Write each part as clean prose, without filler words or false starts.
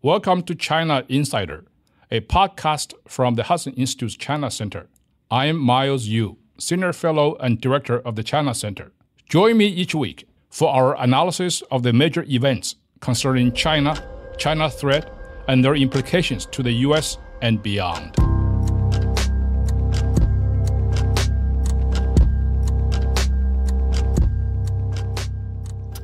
Welcome to China Insider, a podcast from the Hudson Institute's China Center. I am Miles Yu, Senior Fellow and Director of the China Center. Join me each week for our analysis of the major events concerning China, China threat, and their implications to the U.S. and beyond.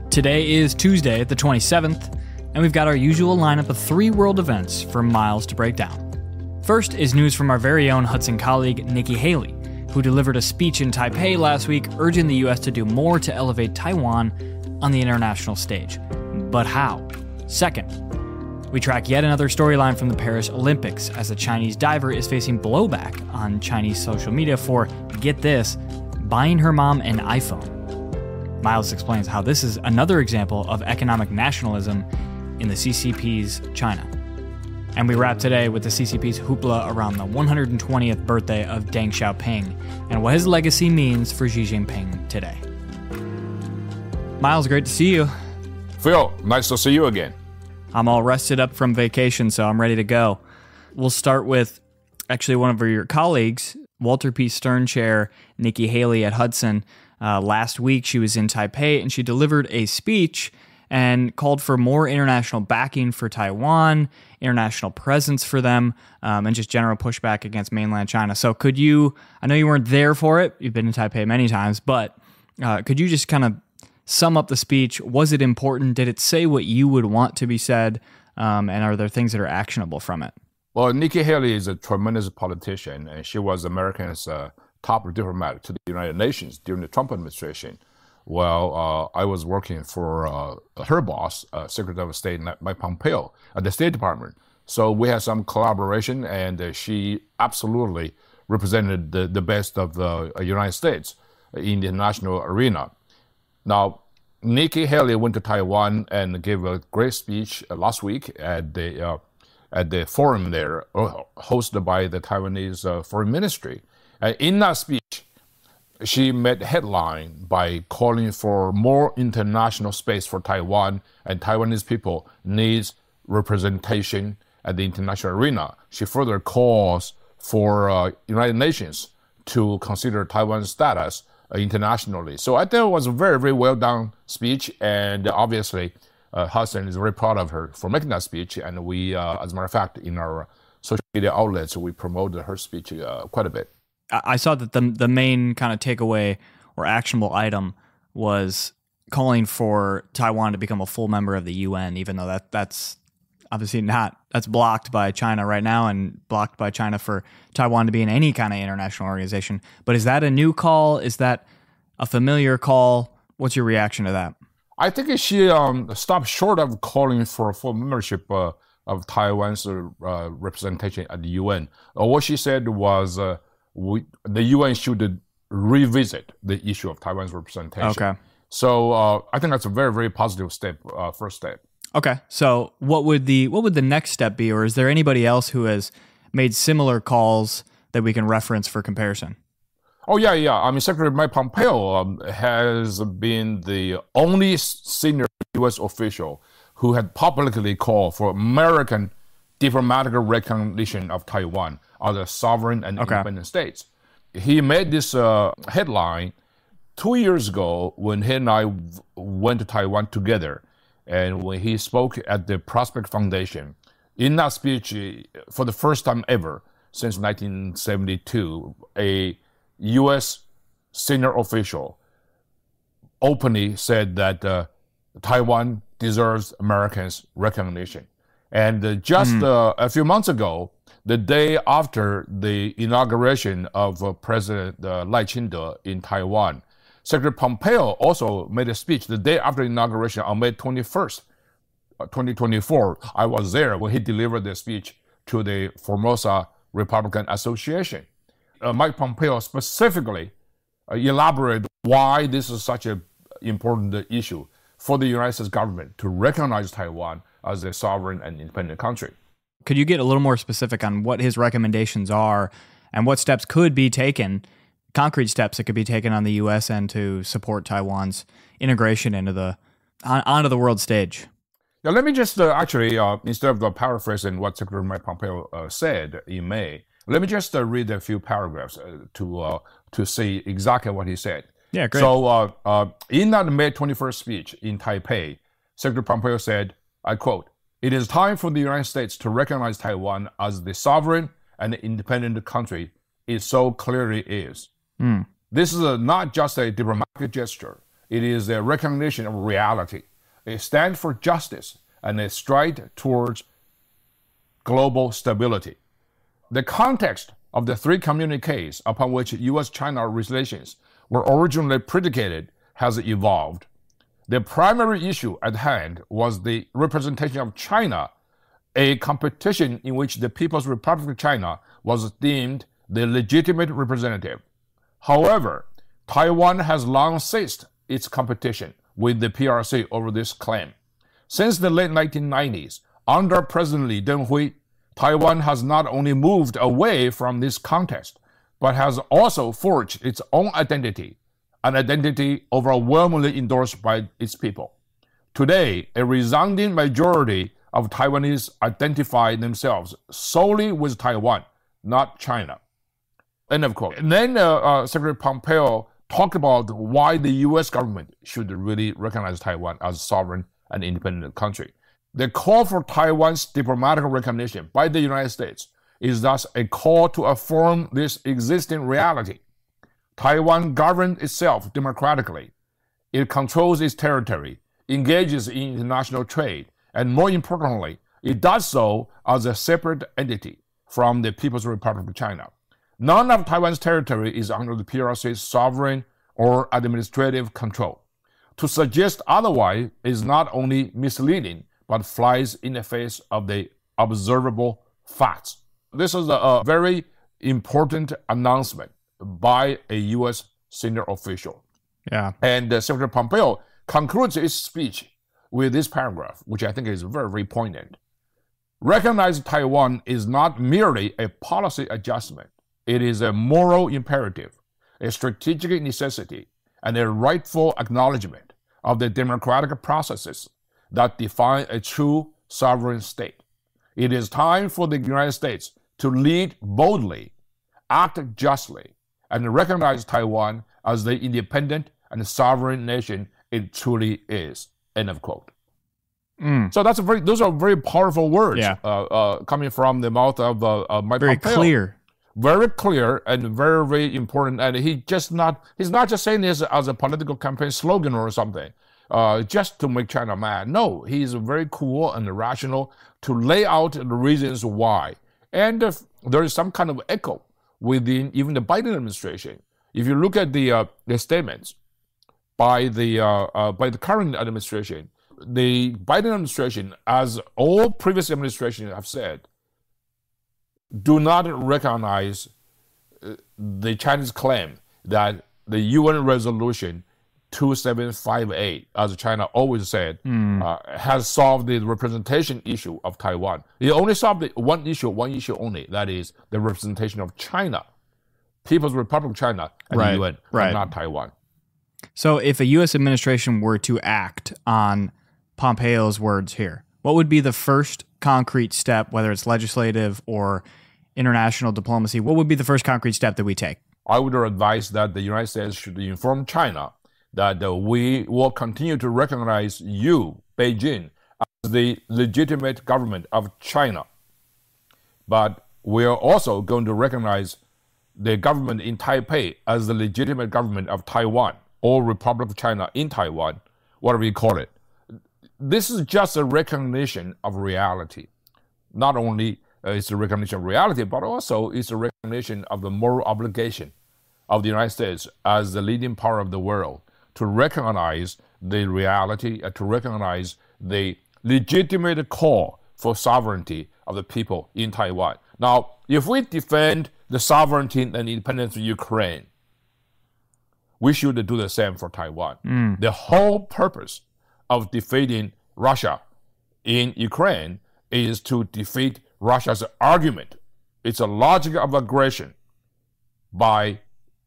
Today is Tuesday, the 27th, and we've got our usual lineup of 3 world events for Miles to break down. First is news from our very own Hudson colleague, Nikki Haley, who delivered a speech in Taipei last week urging the U.S. to do more to elevate Taiwan on the international stage. But how? Second, we track yet another storyline from the Paris Olympics as a Chinese diver is facing blowback on Chinese social media for, get this, buying her mom an iPhone. Miles explains how this is another example of economic nationalism in the CCP's China. And we wrap today with the CCP's hoopla around the 120th birthday of Deng Xiaoping and what his legacy means for Xi Jinping today. Miles, great to see you. Phil, nice to see you again. I'm all rested up from vacation, so I'm ready to go. We'll start with actually one of your colleagues, Walter P. Stern Chair Nikki Haley at Hudson. Last week, she was in Taipei, and she delivered a speech and called for more international backing for Taiwan, international presence for them, and just general pushback against mainland China. So could you, I know you weren't there for it, you've been in Taipei many times, but could you just kind of sum up the speech? Was it important? Did it say what you would want to be said? And are there things that are actionable from it? Well, Nikki Haley is a tremendous politician, and she was America's top diplomat to the United Nations during the Trump administration. Well, I was working for her boss, Secretary of State Mike Pompeo at the State Department. So we had some collaboration, and she absolutely represented the best of the United States in the international arena. Now, Nikki Haley went to Taiwan and gave a great speech last week at the forum there, hosted by the Taiwanese Foreign Ministry. And in that speech, she made headline by calling for more international space for Taiwan, and Taiwanese people needs representation at the international arena. She further calls for United Nations to consider Taiwan's status internationally. So I think it was a very, very well done speech, and obviously Hudson is very proud of her for making that speech, and we, as a matter of fact, in our social media outlets, we promoted her speech quite a bit. I saw that the main kind of takeaway or actionable item was calling for Taiwan to become a full member of the UN, even though that's obviously that's blocked by China right now and blocked by China for Taiwan to be in any kind of international organization. But is that a new call? Is that a familiar call? What's your reaction to that? I think she stopped short of calling for full membership of Taiwan's representation at the UN. What she said was the UN should revisit the issue of Taiwan's representation. Okay. So I think that's a very, very positive step, first step. Okay. So what would the next step be, or is there anybody else who has made similar calls that we can reference for comparison? Oh, yeah. I mean, Secretary Mike Pompeo has been the only senior U.S. official who had publicly called for American diplomatic recognition of Taiwan as a sovereign and independent states. He made this headline 2 years ago when he and I went to Taiwan together, and when he spoke at the Prospect Foundation. In that speech, for the first time ever since 1972, a U.S. senior official openly said that Taiwan deserves Americans' recognition. And just a few months ago, the day after the inauguration of President Lai Ching-te in Taiwan, Secretary Pompeo also made a speech the day after inauguration on May 21st, 2024. I was there when he delivered the speech to the Formosa Republican Association. Mike Pompeo specifically elaborated why this is such an important issue for the United States government to recognize Taiwan as a sovereign and independent country. Could you get a little more specific on what his recommendations are and what steps could be taken, concrete steps that could be taken on the U.S. end to support Taiwan's integration into onto the world stage? Now, let me just instead of paraphrasing what Secretary Mike Pompeo said in May, let me just read a few paragraphs to see exactly what he said. Yeah, great. So in that May 21st speech in Taipei, Secretary Pompeo said, I quote, "It is time for the United States to recognize Taiwan as the sovereign and independent country it so clearly is. This is not just a diplomatic gesture. It is a recognition of reality, a stand for justice, and a stride towards global stability. The context of the three communiques upon which U.S.-China relations were originally predicated has evolved. The primary issue at hand was the representation of China, a competition in which the People's Republic of China was deemed the legitimate representative. However, Taiwan has long ceased its competition with the PRC over this claim. Since the late 1990s, under President Lee Teng-hui, Taiwan has not only moved away from this contest, but has also forged its own identity, an identity overwhelmingly endorsed by its people. Today, a resounding majority of Taiwanese identify themselves solely with Taiwan, not China." End of quote. And then Secretary Pompeo talked about why the U.S. government should really recognize Taiwan as a sovereign and independent country. The call for Taiwan's diplomatic recognition by the United States is thus a call to affirm this existing reality. Taiwan governs itself democratically. It controls its territory, engages in international trade, and more importantly, it does so as a separate entity from the People's Republic of China. None of Taiwan's territory is under the PRC's sovereign or administrative control. To suggest otherwise is not only misleading, but flies in the face of the observable facts. This is a very important announcement by a U.S. senior official. Yeah. And Secretary Pompeo concludes his speech with this paragraph, which I think is very, very poignant. Recognize Taiwan is not merely a policy adjustment. It is a moral imperative, a strategic necessity, and a rightful acknowledgement of the democratic processes that define a true sovereign state. It is time for the United States to lead boldly, act justly, and recognize Taiwan as the independent and sovereign nation it truly is. End of quote. So those are very powerful words coming from the mouth of Mike Very Pompeo. clear. Very clear and very, very important. And he's not just saying this as a political campaign slogan or something, just to make China mad. No, he's very cool and rational to lay out the reasons why. And there is some kind of echo within even the Biden administration. If you look at the statements by the current administration, the Biden administration, as all previous administrations have said, do not recognize the Chinese claim that the UN resolution 2758, as China always said, has solved the representation issue of Taiwan. It only solved one issue only, that is the representation of China, People's Republic of China, and the UN, but not Taiwan. So if a U.S. administration were to act on Pompeo's words here, what would be the first concrete step, whether it's legislative or international diplomacy? What would be the first concrete step that we take? I would advise that the United States should inform China that we will continue to recognize you, Beijing, as the legitimate government of China. But we are also going to recognize the government in Taipei as the legitimate government of Taiwan, or Republic of China in Taiwan, whatever you call it. This is just a recognition of reality. Not only it's a recognition of reality, but also it's a recognition of the moral obligation of the United States as the leading power of the world to recognize the reality, to recognize the legitimate call for sovereignty of the people in Taiwan. Now, if we defend the sovereignty and independence of Ukraine, we should do the same for Taiwan. The whole purpose of defeating Russia in Ukraine is to defeat Russia's argument. It's a logic of aggression by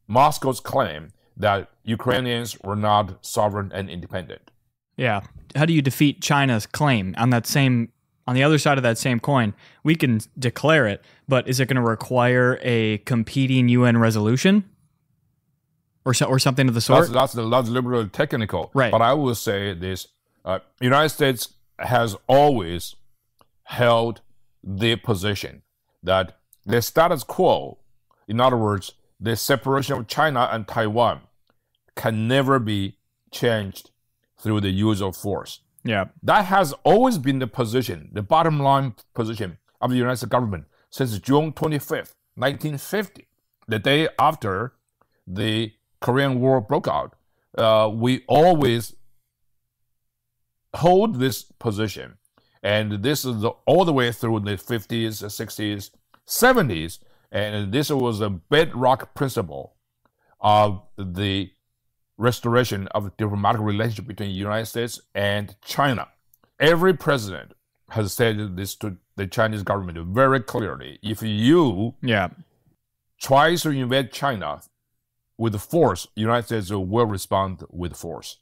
Moscow's claim that Ukrainians were not sovereign and independent. Yeah. How do you defeat China's claim on the other side of that same coin? We can declare it, but is it going to require a competing UN resolution or something of the sort? That's liberal technical. Right. But I will say this: United States has always held the position that the status quo, in other words, the separation of China and Taiwan, can never be changed through the use of force. Yeah. That has always been the position, the bottom line position of the United States government since June 25th, 1950, the day after the Korean War broke out. We always hold this position. And this is all the way through the 50s, 60s, 70s. And this was a bedrock principle of the restoration of the diplomatic relationship between the United States and China. Every president has said this to the Chinese government very clearly. If you try to invade China with force, the United States will respond with force.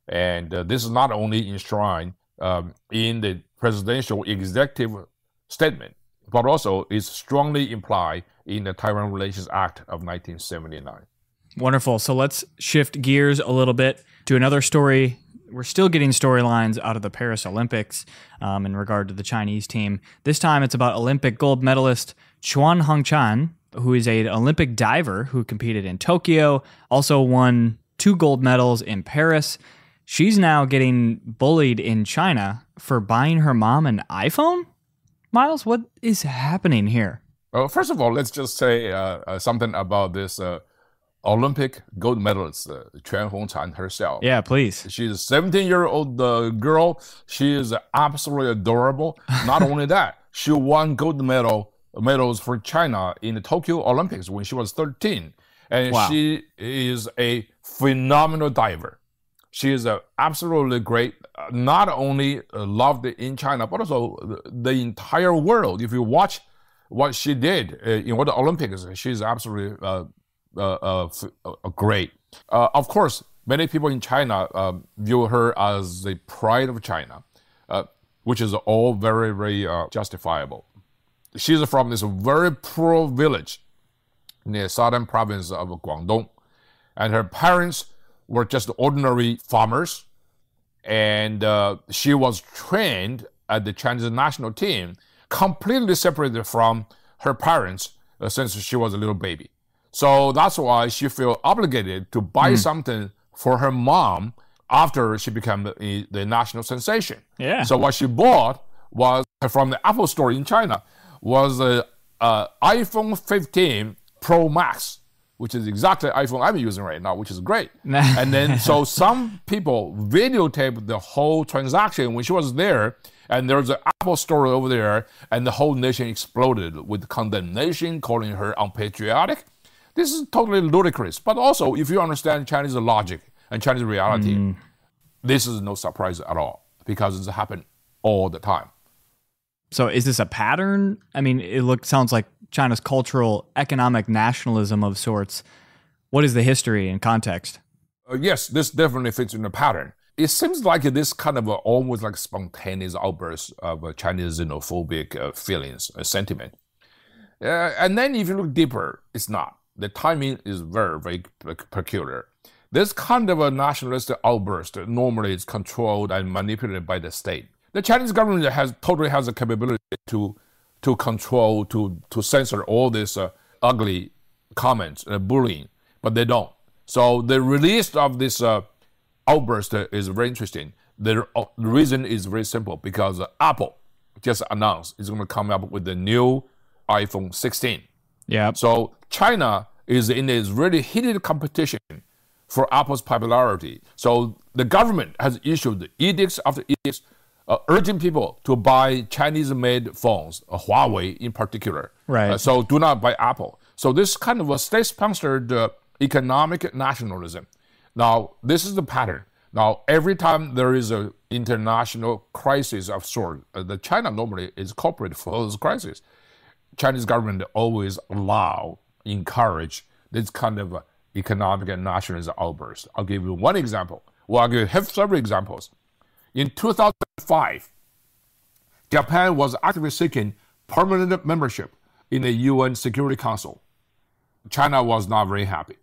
And this is not only enshrined in the presidential executive statement, but also is strongly implied in the Taiwan Relations Act of 1979. Wonderful. So let's shift gears a little bit to another story. We're still getting storylines out of the Paris Olympics in regard to the Chinese team. This time it's about Olympic gold medalist Chuan Hongchan, who is an Olympic diver who competed in Tokyo, also won 2 gold medals in Paris. She's now getting bullied in China for buying her mom an iPhone? Miles, what is happening here? Well, first of all, let's just say something about this Olympic gold medalist, Chuan Hongchan herself. Yeah, please. She's a 17-year-old girl. She is absolutely adorable. Not only that, she won gold medals for China in the Tokyo Olympics when she was 13. And wow. She is a phenomenal diver. She is absolutely great, not only loved in China, but also the entire world. If you watch what she did in the Olympics, she's absolutely great. Of course, many people in China view her as the pride of China, which is all very, very justifiable. She's from this very poor village in the southern province of Guangdong, and her parents were just ordinary farmers, and she was trained at the Chinese national team, completely separated from her parents since she was a little baby. So that's why she felt obligated to buy something for her mom after she became the national sensation. Yeah. So what she bought was from the Apple store in China was an iPhone 15 Pro Max, which is exactly the iPhone I'm using right now, which is great. And then, so some people videotaped the whole transaction when she was there, and there's an Apple store over there, and the whole nation exploded with condemnation, calling her unpatriotic. This is totally ludicrous. But also, if you understand Chinese logic and Chinese reality, this is no surprise at all, because it's happened all the time. So is this a pattern? I mean, sounds like China's cultural, economic nationalism of sorts. What is the history and context? Yes, this definitely fits in a pattern. It seems like this kind of almost like spontaneous outburst of Chinese xenophobic feelings, sentiment. And then if you look deeper, it's not. The timing is very, very peculiar. This kind of a nationalistic outburst normally is controlled and manipulated by the state. The Chinese government totally has the capability to control, to censor all these ugly comments, bullying, but they don't. So the release of this outburst is very interesting. The reason is very simple, because Apple just announced it's going to come up with the new iPhone 16. Yeah. So China is in this really heated competition for Apple's popularity. So the government has issued edicts after edicts urging people to buy Chinese-made phones, Huawei in particular. Right. So do not buy Apple. So this kind of a state-sponsored economic nationalism. Now, this is the pattern. Now, every time there is an international crisis of sort, that China normally is culprit for those crises, Chinese government always encourage this kind of economic and nationalism outburst. I'll give you one example. Well, I'll give you several examples. In 2005, Japan was actively seeking permanent membership in the UN Security Council. China was not very happy.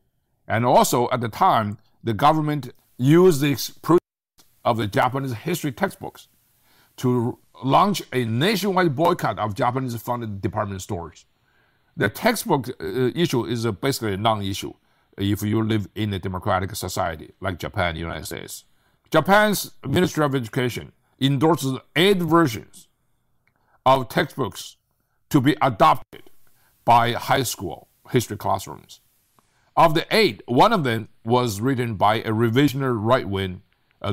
And also, at the time, the government used the proof of the Japanese history textbooks to launch a nationwide boycott of Japanese-funded department stores. The textbook issue is basically a non-issue if you live in a democratic society like Japan, United States. Japan's Ministry of Education endorses 8 versions of textbooks to be adopted by high school history classrooms. Of the 8, one of them was written by a revisionary right-wing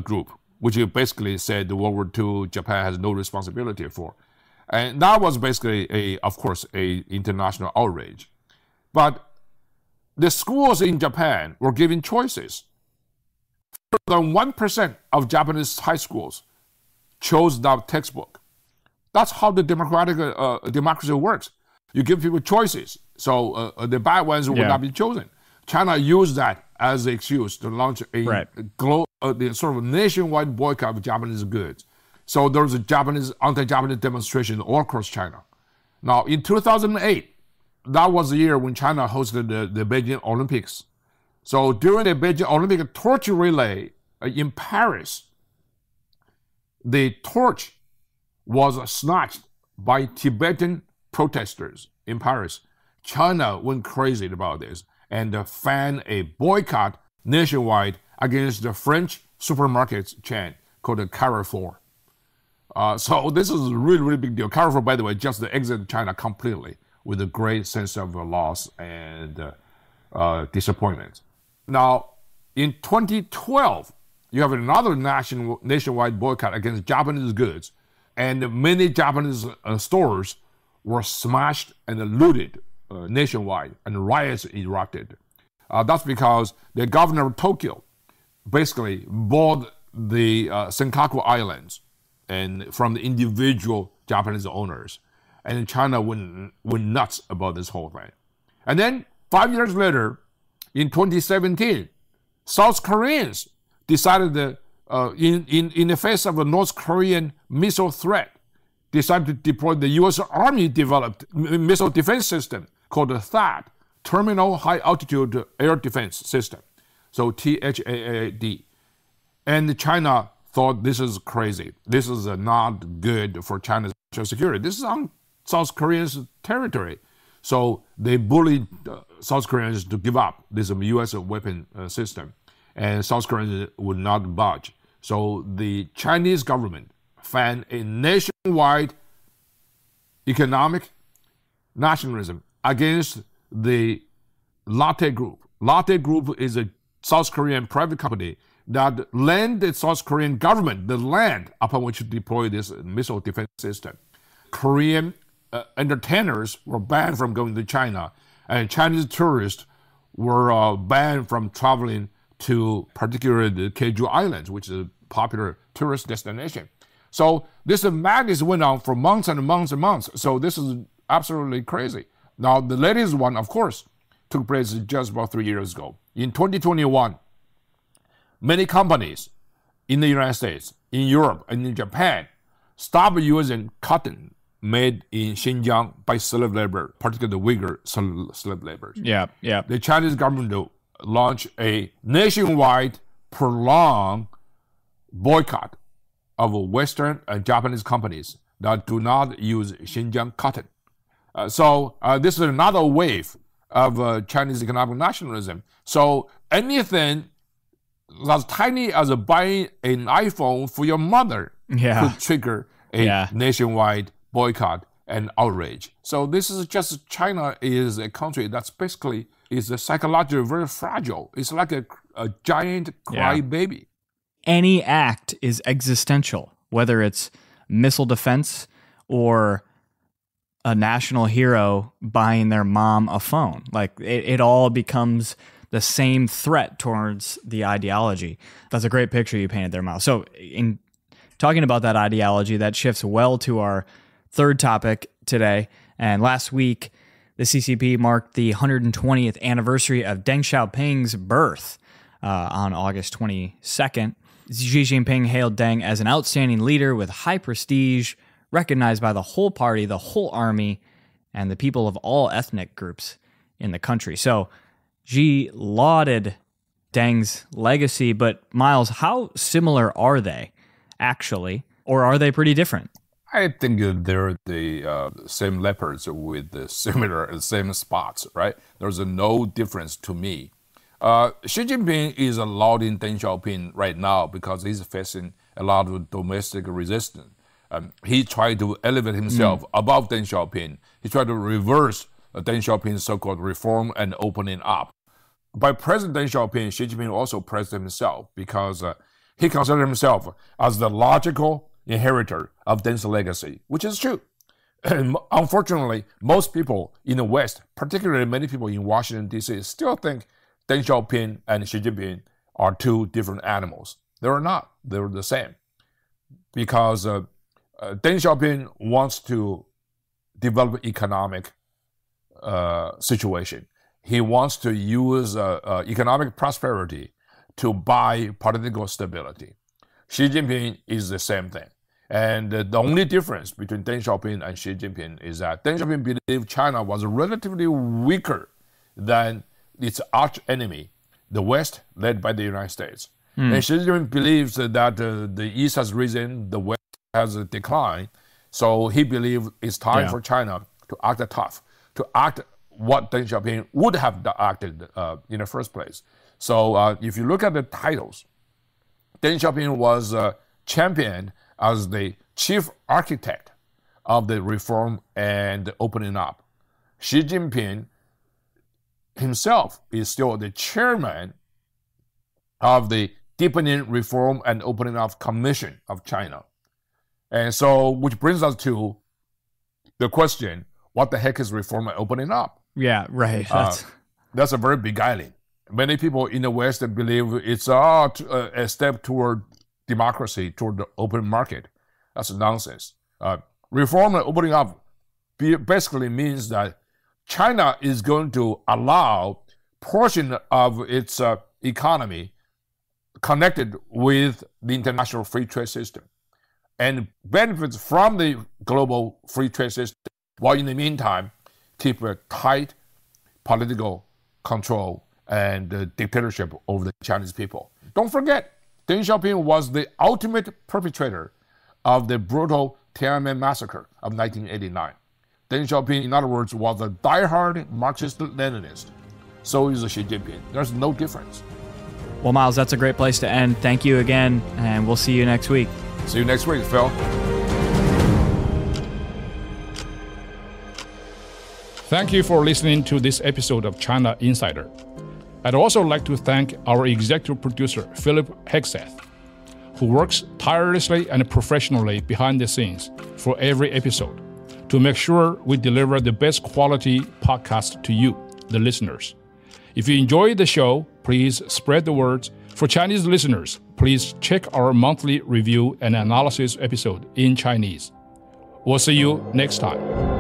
group, which basically said World War II Japan has no responsibility for. And that was basically, of course, an international outrage. But the schools in Japan were given choices. Fewer than 1% of Japanese high schools chose that textbook. That's how the democracy works. You give people choices, so the bad ones will not be chosen. China used that as an excuse to launch the sort of nationwide boycott of Japanese goods. So there was a anti-Japanese demonstration all across China. Now, in 2008, that was the year when China hosted the Beijing Olympics. So during the Beijing Olympic torch relay in Paris, the torch was snatched by Tibetan protesters in Paris. China went crazy about this and fanned a boycott nationwide against the French supermarket chain called Carrefour. So this is a really, really big deal. Carrefour, by the way, just exited China completely with a great sense of loss and disappointment. Now, in 2012, you have another nationwide boycott against Japanese goods, and many Japanese stores were smashed and looted nationwide, and riots erupted. That's because the governor of Tokyo basically bought the Senkaku Islands and from the individual Japanese owners. And China went nuts about this whole thing. And then 5 years later, in 2017, South Koreans decided that in the face of a North Korean missile threat, decided to deploy the U.S. Army developed missile defense system called the THAAD, Terminal High Altitude Air Defense System, so THAAD. And China thought this is crazy. This is not good for China's national security. This is on South Korea's territory. So they bullied South Koreans to give up this U.S. weapon system. And South Koreans would not budge. So the Chinese government fanned a nationwide economic nationalism against the Lotte Group. Lotte Group is a South Korean private company that lent the South Korean government the land upon which to deploy this missile defense system. Korean entertainers were banned from going to China, and Chinese tourists were banned from traveling to particularly the Jeju Islands, which is a popular tourist destination. So this madness went on for months and months and months. So this is absolutely crazy. Now, the latest one, of course, took place just about 3 years ago. In 2021, many companies in the United States, in Europe, and in Japan stopped using cotton made in Xinjiang by slave labor, particularly the Uyghur slave labor. Yeah. The Chinese government launched a nationwide, prolonged boycott of Western and Japanese companies that do not use Xinjiang cotton. So this is another wave of Chinese economic nationalism. So anything as tiny as buying an iPhone for your mother could trigger a nationwide boycott and outrage. So this is just, China is a country that's basically is psychologically very fragile. It's like a giant crybaby. Any act is existential, whether it's missile defense or a national hero buying their mom a phone. Like it all becomes the same threat towards the ideology. That's a great picture you painted there, Miles. So in talking about that ideology, that shifts well to our third topic today. And last week, the CCP marked the 120th anniversary of Deng Xiaoping's birth on August 22nd. Xi Jinping hailed Deng as an outstanding leader with high prestige, recognized by the whole party, the whole army, and the people of all ethnic groups in the country. So Xi lauded Deng's legacy, but Miles, how similar are they actually, or are they pretty different? I think they're the same leopards with the same spots, right? There's no difference to me. Xi Jinping is lauding Deng Xiaoping right now because he's facing a lot of domestic resistance. He tried to elevate himself above Deng Xiaoping. He tried to reverse Deng Xiaoping's so-called reform and opening up. By praising Deng Xiaoping, Xi Jinping also praised himself because he considered himself as the logical inheritor of Deng's legacy, which is true. And unfortunately, most people in the West, particularly many people in Washington, D.C., still think Deng Xiaoping and Xi Jinping are two different animals. They're not. They're the same. Because Deng Xiaoping wants to develop economic situation. He wants to use economic prosperity to buy political stability. Xi Jinping is the same thing. And the only difference between Deng Xiaoping and Xi Jinping is that Deng Xiaoping believed China was relatively weaker than its arch enemy, the West, led by the United States. And Xi Jinping believes that the East has risen, the West has declined. So he believes it's time for China to act tough, to act what Deng Xiaoping would have acted in the first place. So if you look at the titles, Deng Xiaoping was championed as the chief architect of the reform and opening up. Xi Jinping himself is still the chairman of the Deepening Reform and Opening Up Commission of China. And so, which brings us to the question, what the heck is reform and opening up? Yeah, right. That's a very beguiling. Many people in the West believe it's a step toward democracy, toward the open market. That's nonsense. Reform and opening up basically means that China is going to allow portion of its economy connected with the international free trade system and benefits from the global free trade system, while in the meantime, keep a tight political control and dictatorship over the Chinese people. Don't forget, Deng Xiaoping was the ultimate perpetrator of the brutal Tiananmen massacre of 1989. Deng Xiaoping, in other words, was a diehard Marxist-Leninist. So is Xi Jinping. There's no difference. Well, Miles, that's a great place to end. Thank you again, and we'll see you next week. See you next week, Phil. Thank you for listening to this episode of China Insider. I'd also like to thank our executive producer, Philip Hegseth, who works tirelessly and professionally behind the scenes for every episode to make sure we deliver the best quality podcast to you, the listeners. If you enjoy the show, please spread the word. For Chinese listeners, please check our monthly review and analysis episode in Chinese. We'll see you next time.